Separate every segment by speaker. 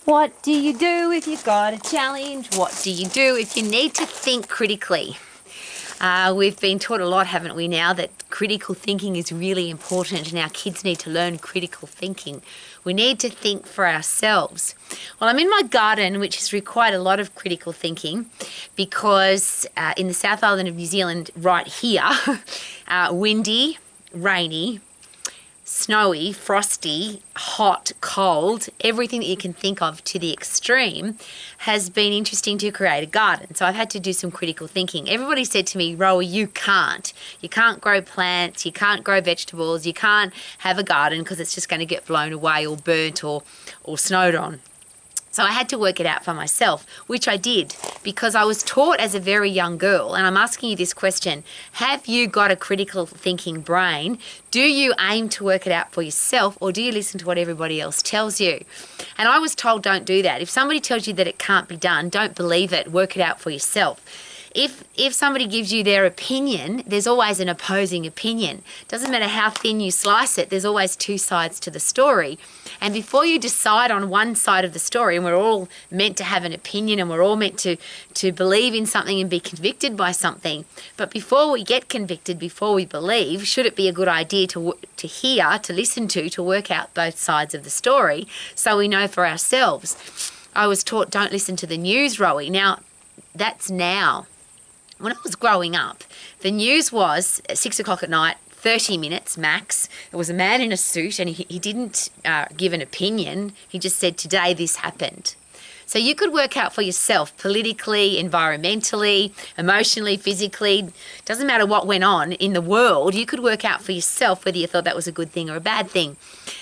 Speaker 1: What do you do if you've got a challenge? What do you do if you need to think critically? We've been taught a lot, haven't we, now that critical thinking is really important and our kids need to learn critical thinking. We need to think for ourselves. Well, I'm in my garden, which has required a lot of critical thinking because in the South Island of New Zealand, right here, windy, rainy, snowy, frosty, hot, cold, everything that you can think of to the extreme has been interesting to create a garden. So I've had to do some critical thinking. Everybody said to me, Rowie, you can't grow plants, you can't grow vegetables, you can't have a garden because it's just going to get blown away or burnt or snowed on. So I had to work it out for myself, which I did because I was taught as a very young girl, and I'm asking you this question, have you got a critical thinking brain? Do you aim to work it out for yourself or do you listen to what everybody else tells you? And I was told don't do that. If somebody tells you that it can't be done, don't believe it, work it out for yourself. If somebody gives you their opinion, there's always an opposing opinion. Doesn't matter how thin you slice it, there's always two sides to the story. And before you decide on one side of the story, and we're all meant to have an opinion and we're all meant to believe in something and be convicted by something, but before we get convicted, before we believe, should it be a good idea to hear, to listen to work out both sides of the story so we know for ourselves? I was taught don't listen to the news, Rowie. Now, that's now. When I was growing up, the news was at 6 o'clock at night, 30 minutes max. There was a man in a suit and he didn't give an opinion. He just said, today this happened. So you could work out for yourself politically, environmentally, emotionally, physically, doesn't matter what went on in the world, you could work out for yourself whether you thought that was a good thing or a bad thing.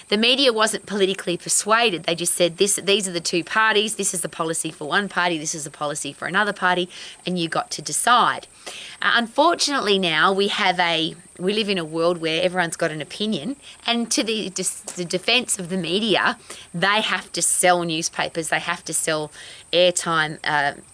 Speaker 1: The media wasn't politically persuaded. They just said these are the two parties, this is the policy for one party, this is the policy for another party, and you got to decide. Unfortunately now we live in a world where everyone's got an opinion, and to the defence of the media, they have to sell newspapers, they have to sell airtime,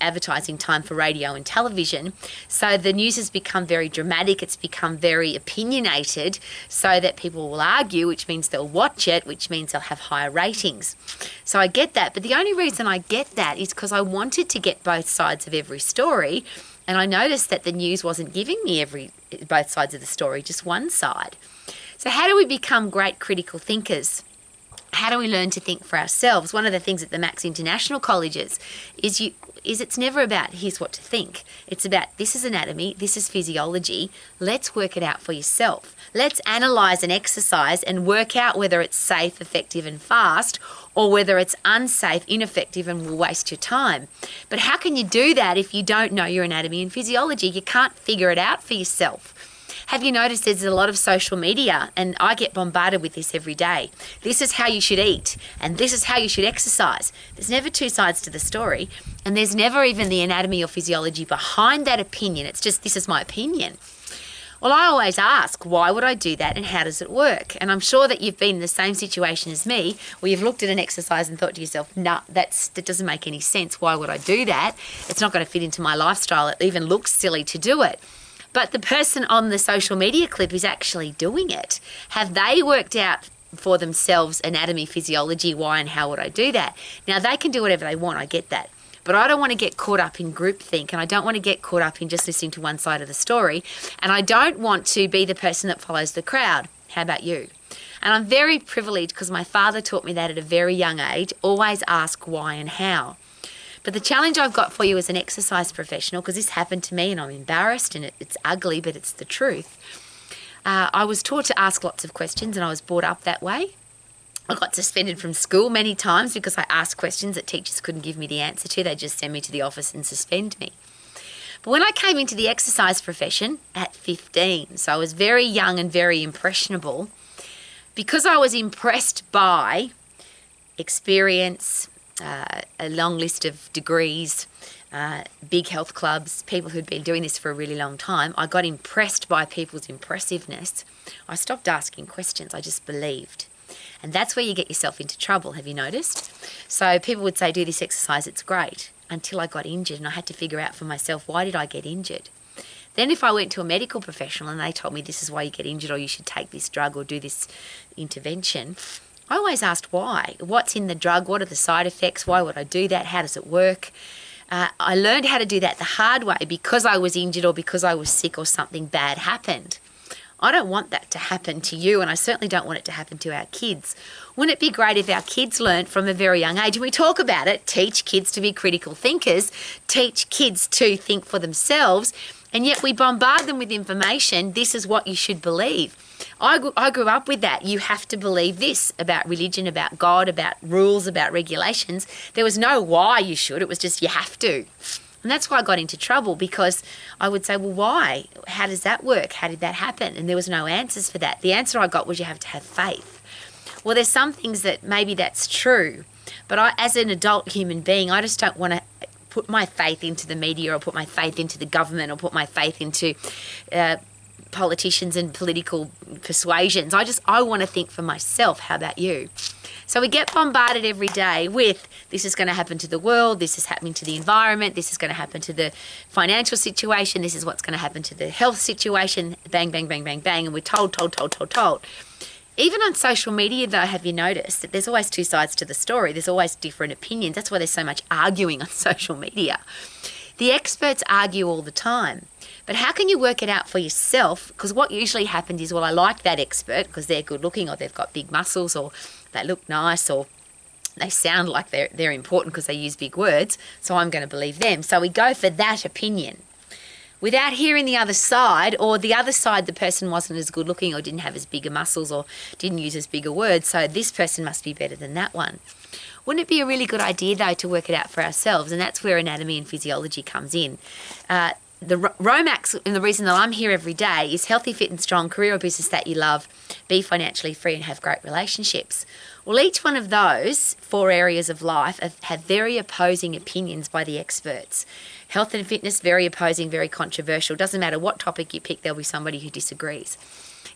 Speaker 1: advertising time for radio and television. So the news has become very dramatic, it's become very opinionated so that people will argue, which means they'll watch it, which means they'll have higher ratings. So I get that, but the only reason I get that is because I wanted to get both sides of every story. And I noticed that the news wasn't giving me both sides of the story, just one side. So how do we become great critical thinkers? How do we learn to think for ourselves? One of the things at the Max International Colleges is it's never about here's what to think. It's about this is anatomy, this is physiology. Let's work it out for yourself. Let's analyse an exercise and work out whether it's safe, effective and fast, or whether it's unsafe, ineffective and will waste your time. But how can you do that if you don't know your anatomy and physiology? You can't figure it out for yourself. Have you noticed there's a lot of social media, and I get bombarded with this every day. This is how you should eat, and this is how you should exercise. There's never two sides to the story, and there's never even the anatomy or physiology behind that opinion. It's just, this is my opinion. Well, I always ask, why would I do that and how does it work? And I'm sure that you've been in the same situation as me where you've looked at an exercise and thought to yourself, nah, that doesn't make any sense. Why would I do that? It's not going to fit into my lifestyle. It even looks silly to do it. But the person on the social media clip is actually doing it. Have they worked out for themselves anatomy, physiology, why and how would I do that? Now, they can do whatever they want, I get that. But I don't want to get caught up in groupthink, and I don't want to get caught up in just listening to one side of the story, and I don't want to be the person that follows the crowd. How about you? And I'm very privileged because my father taught me that at a very young age, always ask why and how. But the challenge I've got for you as an exercise professional, because this happened to me and I'm embarrassed and it's ugly, but it's the truth. I was taught to ask lots of questions and I was brought up that way. I got suspended from school many times because I asked questions that teachers couldn't give me the answer to. They'd just send me to the office and suspend me. But when I came into the exercise profession at 15, so I was very young and very impressionable, because I was impressed by experience, a long list of degrees, big health clubs, people who'd been doing this for a really long time, I got impressed by people's impressiveness. I stopped asking questions, I just believed. And that's where you get yourself into trouble, have you noticed? So people would say, do this exercise, it's great, until I got injured and I had to figure out for myself, why did I get injured? Then if I went to a medical professional and they told me this is why you get injured or you should take this drug or do this intervention, I always asked why. What's in the drug? What are the side effects? Why would I do that? How does it work? I learned how to do that the hard way because I was injured or because I was sick or something bad happened. I don't want that to happen to you, and I certainly don't want it to happen to our kids. Wouldn't it be great if our kids learned from a very young age, and we talk about it, teach kids to be critical thinkers, teach kids to think for themselves, and yet we bombard them with information, this is what you should believe. I grew up with that. You have to believe this about religion, about God, about rules, about regulations. There was no why you should, it was just you have to. And that's why I got into trouble, because I would say, well, why? How does that work? How did that happen? And there was no answers for that. The answer I got was you have to have faith. Well, there's some things that maybe that's true, but as an adult human being, I just don't want to put my faith into the media or put my faith into the government or put my faith into politicians and political persuasions. I want to think for myself. How about you? So we get bombarded every day with this is going to happen to the world, this is happening to the environment, this is going to happen to the financial situation, this is what's going to happen to the health situation, bang, bang, bang, bang, bang, and we're told. Even on social media, though, have you noticed that there's always two sides to the story? There's always different opinions. That's why there's so much arguing on social media. The experts argue all the time. But how can you work it out for yourself? Because what usually happens is, well, I like that expert because they're good looking or they've got big muscles or they look nice or they sound like they're important because they use big words, so I'm going to believe them. So we go for that opinion without hearing the other side, or the other side, the person wasn't as good looking or didn't have as bigger muscles or didn't use as bigger words, so this person must be better than that one. Wouldn't it be a really good idea, though, to work it out for ourselves? And that's where anatomy and physiology comes in. The Romax, and the reason that I'm here every day, is healthy, fit and strong, career or business that you love, be financially free and have great relationships. Well, each one of those 4 areas of life have very opposing opinions by the experts. Health and fitness, very opposing, very controversial. Doesn't matter what topic you pick, there'll be somebody who disagrees.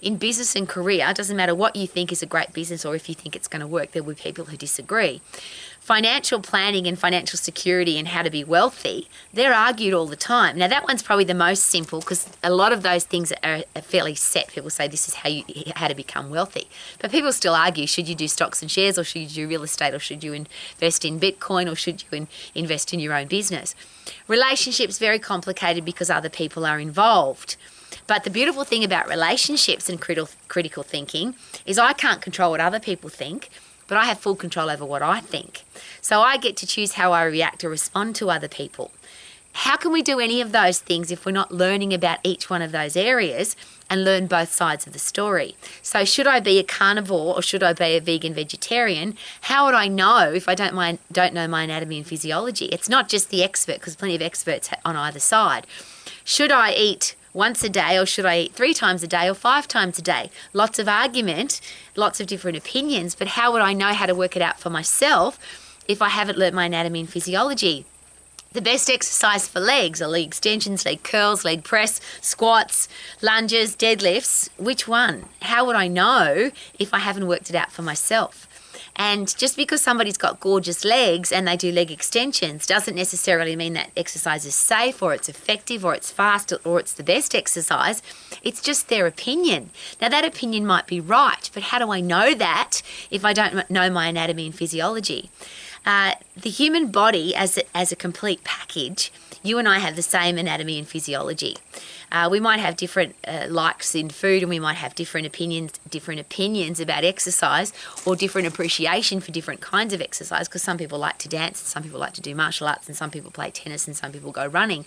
Speaker 1: In business and career, it doesn't matter what you think is a great business or if you think it's going to work, there will be people who disagree. Financial planning and financial security and how to be wealthy, they're argued all the time. Now, that one's probably the most simple because a lot of those things are fairly set. People say this is how to become wealthy. But people still argue, should you do stocks and shares or should you do real estate or should you invest in Bitcoin or should you invest in your own business? Relationships, very complicated because other people are involved. But the beautiful thing about relationships and critical thinking is I can't control what other people think, but I have full control over what I think. So I get to choose how I react or respond to other people. How can we do any of those things if we're not learning about each one of those areas and learn both sides of the story? So should I be a carnivore or should I be a vegan vegetarian? How would I know if I don't know my anatomy and physiology? It's not just the expert, because plenty of experts on either side. Should I eat once a day or should I eat 3 times a day or 5 times a day? Lots of argument, lots of different opinions, but how would I know how to work it out for myself if I haven't learnt my anatomy and physiology? The best exercise for legs are leg extensions, leg curls, leg press, squats, lunges, deadlifts. Which one? How would I know if I haven't worked it out for myself? And just because somebody's got gorgeous legs and they do leg extensions doesn't necessarily mean that exercise is safe or it's effective or it's fast or it's the best exercise. It's just their opinion. Now, that opinion might be right, but how do I know that if I don't know my anatomy and physiology? The human body as a complete package, you and I have the same anatomy and physiology. We might have different likes in food and we might have different opinions about exercise or different appreciation for different kinds of exercise, because some people like to dance and some people like to do martial arts and some people play tennis and some people go running.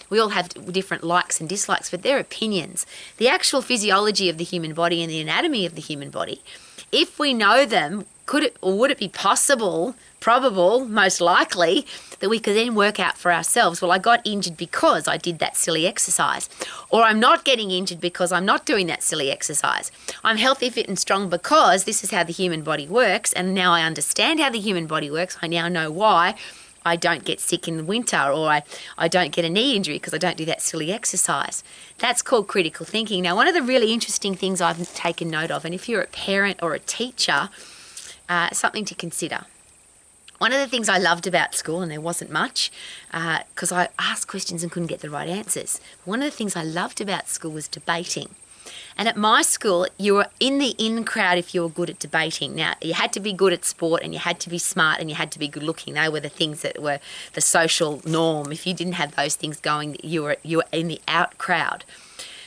Speaker 1: We all have different likes and dislikes, but they're opinions. The actual physiology of the human body and the anatomy of the human body, if we know them, would it be possible, probable, most likely, that we could then work out for ourselves, well, I got injured because I did that silly exercise. Or I'm not getting injured because I'm not doing that silly exercise. I'm healthy, fit and strong because this is how the human body works, and now I understand how the human body works. I now know why I don't get sick in the winter or I don't get a knee injury because I don't do that silly exercise. That's called critical thinking. Now, one of the really interesting things I've taken note of, and if you're a parent or a teacher, something to consider. One of the things I loved about school, and there wasn't much, because I asked questions and couldn't get the right answers. One of the things I loved about school was debating. And at my school, you were in the in crowd if you were good at debating. Now, you had to be good at sport and you had to be smart and you had to be good looking. They were the things that were the social norm. If you didn't have those things going, you were in the out crowd.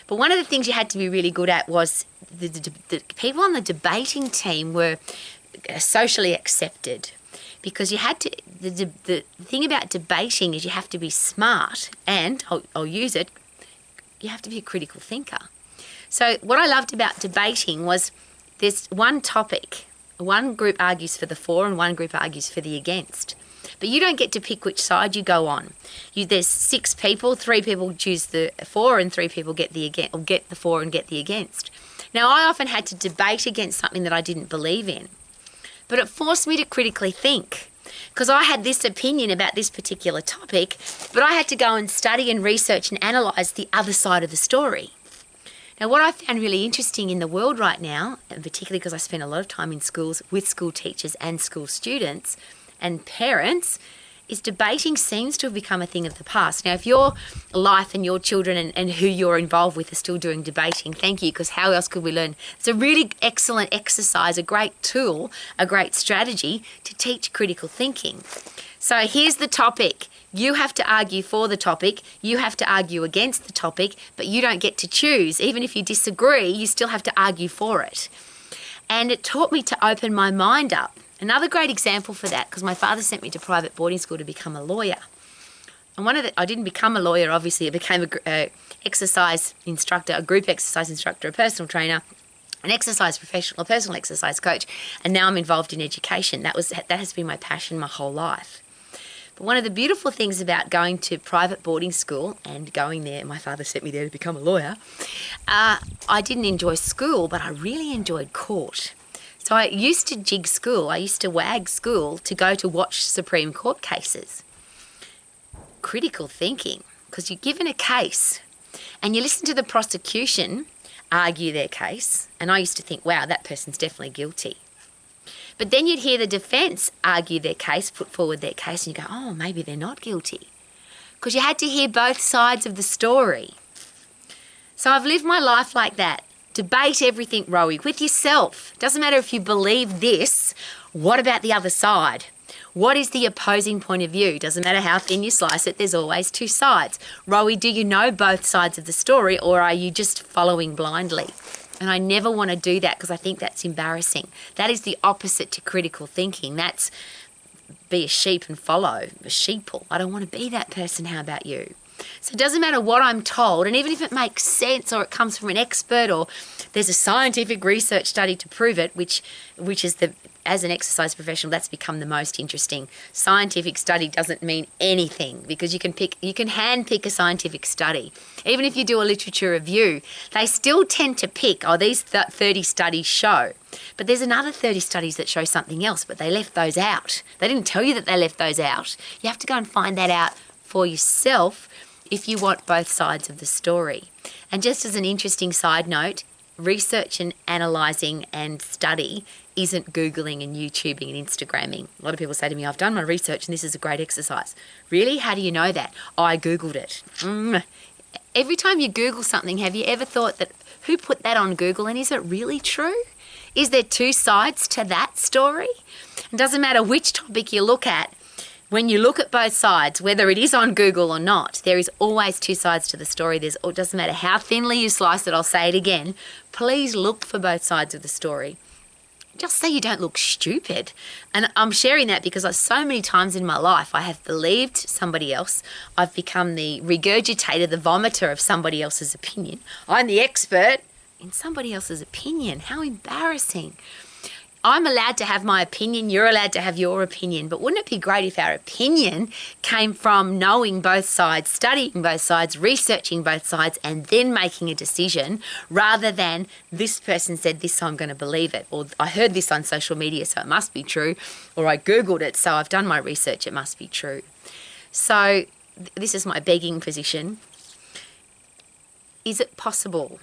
Speaker 1: But one of the things you had to be really good at was the people on the debating team were socially accepted, because you had to, the thing about debating is you have to be smart, and I'll use it, you have to be a critical thinker. So what I loved about debating was there's one topic, one group argues for the for and one group argues for the against. But you don't get to pick which side you go on. There's 6 people, 3 people choose the for and 3 people get the against, or get the for and get the against. Now, I often had to debate against something that I didn't believe in, but it forced me to critically think, because I had this opinion about this particular topic, but I had to go and study and research and analyse the other side of the story. Now, what I found really interesting in the world right now, and particularly because I spend a lot of time in schools with school teachers and school students and parents, is debating seems to have become a thing of the past. Now, if your life and your children and who you're involved with are still doing debating, thank you, because how else could we learn? It's a really excellent exercise, a great tool, a great strategy to teach critical thinking. So here's the topic. You have to argue for the topic, you have to argue against the topic, but you don't get to choose. Even if you disagree, you still have to argue for it. And it taught me to open my mind up. Another great example for that, because my father sent me to private boarding school to become a lawyer. And I didn't become a lawyer, obviously. I became a exercise instructor, a group exercise instructor, a personal trainer, an exercise professional, a personal exercise coach, and now I'm involved in education. That has been my passion my whole life. But one of the beautiful things about going to private boarding school and going there, my father sent me there to become a lawyer, I didn't enjoy school, but I really enjoyed court. So I used to jig school, I used to wag school to go to watch Supreme Court cases. Critical thinking, because you're given a case and you listen to the prosecution argue their case, and I used to think, wow, that person's definitely guilty. But then you'd hear the defence argue their case, put forward their case, and you go, oh, maybe they're not guilty. Because you had to hear both sides of the story. So I've lived my life like that. Debate everything, Rowie, with yourself. Doesn't matter if you believe this, what about the other side? What is the opposing point of view? Doesn't matter how thin you slice it, there's always 2 sides. Rowie, do you know both sides of the story, or are you just following blindly? And I never want to do that, because I think that's embarrassing. That is the opposite to critical thinking. That's be a sheep and follow, a sheeple. I don't want to be that person. How about you? So it doesn't matter what I'm told, and even if it makes sense or it comes from an expert or there's a scientific research study to prove it, which is as an exercise professional, that's become the most interesting. Scientific study doesn't mean anything, because you can handpick a scientific study. Even if you do a literature review, they still tend to pick, these 30 studies show. But there's another 30 studies that show something else, but they left those out. They didn't tell you that they left those out. You have to go and find that out for yourself if you want both sides of the story. And just as an interesting side note, research and analysing and study isn't Googling and YouTubing and Instagramming. A lot of people say to me, I've done my research and this is a great exercise. Really? How do you know that? I Googled it. Every time you Google something, have you ever thought that, who put that on Google and is it really true? Is there 2 sides to that story? It doesn't matter which topic you look at. When you look at both sides, whether it is on Google or not, there is always 2 sides to the story. It doesn't matter how thinly you slice it, I'll say it again. Please look for both sides of the story. Just so you don't look stupid. And I'm sharing that because so many times in my life I have believed somebody else. I've become the regurgitator, the vomiter of somebody else's opinion. I'm the expert in somebody else's opinion. How embarrassing. I'm allowed to have my opinion, you're allowed to have your opinion, but wouldn't it be great if our opinion came from knowing both sides, studying both sides, researching both sides, and then making a decision, rather than this person said this, so I'm going to believe it, or I heard this on social media, so it must be true, or I Googled it, so I've done my research, it must be true. So this is my begging position. Is it possible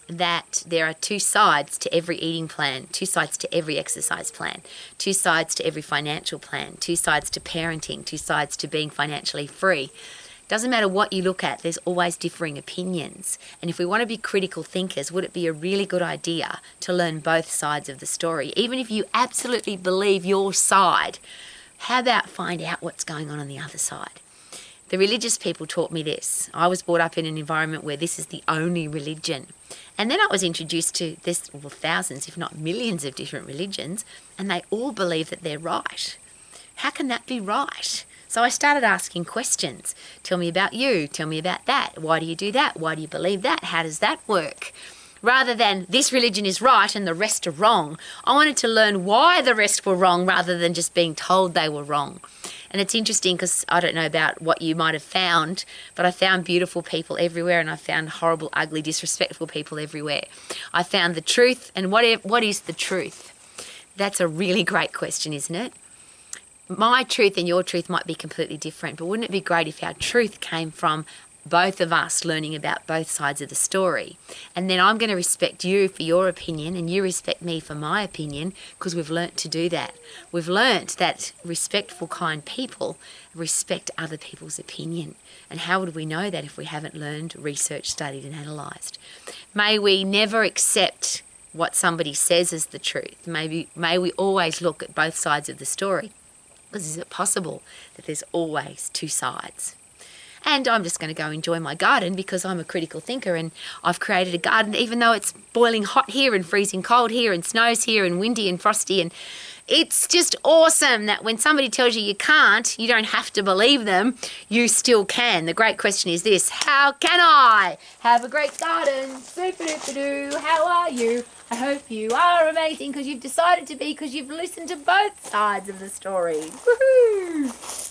Speaker 1: that there are 2 sides to every eating plan, 2 sides to every exercise plan, 2 sides to every financial plan, 2 sides to parenting, 2 sides to being financially free? Doesn't matter what you look at, there's always differing opinions. And if we want to be critical thinkers, would it be a really good idea to learn both sides of the story? Even if you absolutely believe your side, how about find out what's going on the other side? The religious people taught me this. I was brought up in an environment where this is the only religion. And then I was introduced to this, well, thousands, if not millions of different religions, and they all believe that they're right. How can that be right? So I started asking questions. Tell me about you. Tell me about that. Why do you do that? Why do you believe that? How does that work? Rather than this religion is right and the rest are wrong, I wanted to learn why the rest were wrong rather than just being told they were wrong. And it's interesting because I don't know about what you might have found, but I found beautiful people everywhere and I found horrible, ugly, disrespectful people everywhere. I found the truth, and what is the truth? That's a really great question, isn't it? My truth and your truth might be completely different, but wouldn't it be great if our truth came from both of us learning about both sides of the story? And then I'm going to respect you for your opinion and you respect me for my opinion because we've learnt to do that. We've learnt that respectful, kind people respect other people's opinion. And how would we know that if we haven't learned, researched, studied and analysed? May we never accept what somebody says as the truth. May we always look at both sides of the story. Because is it possible that there's always two sides? And I'm just going to go enjoy my garden because I'm a critical thinker and I've created a garden even though it's boiling hot here and freezing cold here and snows here and windy and frosty. And it's just awesome that when somebody tells you you can't, you don't have to believe them, you still can. The great question is this: how can I have a great garden? Super-duper-doo, how are you? I hope you are amazing because you've decided to be, because you've listened to both sides of the story. Woohoo!